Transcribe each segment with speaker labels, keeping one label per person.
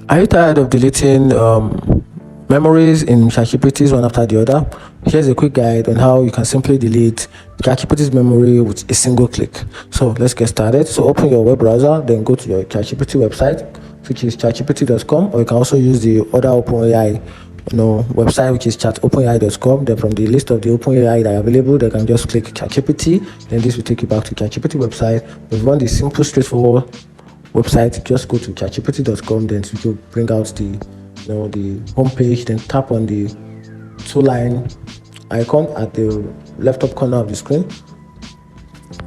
Speaker 1: Are you tired of deleting memories in ChatGPT's one after the other? Here's a quick guide on how you can simply delete ChatGPT's memory with a single click. So let's get started. So open your web browser, then go to your ChatGPT website, which is chatgpt.com, or you can also use the other OpenAI website, which is chatopenai.com. Then from the list of the OpenAI that are available, they can just click ChatGPT. Then this will take you back to ChatGPT website. If you want the simple, straightforward website, just go to chatgpt.com. Then it will bring out the home page. Then tap on the two-line icon at the left top corner of the screen.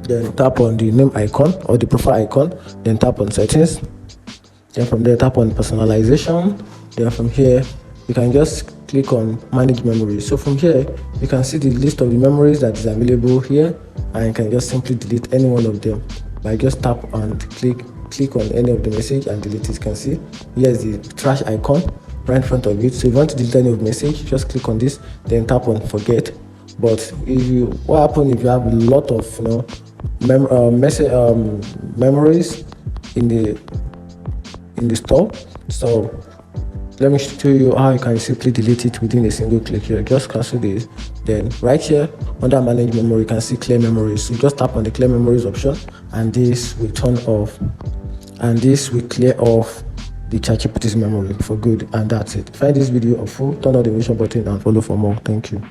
Speaker 1: Then tap on the name icon or the profile icon. Then tap on settings. Then from there, tap on personalization. Then from here, you can just click on manage memories. So from here, you can see the list of the memories that is available here, and you can just simply delete any one of them by just tap and click on any of the message and delete it. You can see here's the trash icon right in front of it. So if you want to delete any of the message, just click on this, then tap on forget. But what happens if you have a lot of memories in the store? So let me show you how you can simply delete it within a single click here. Just cancel this. Then right here under manage memory, you can see clear memories. So just tap on the clear memories option, and this will turn off, and this will clear off the ChatGPT's memory for good. And that's it. Find this video helpful, turn on the notification button and follow for more. Thank you.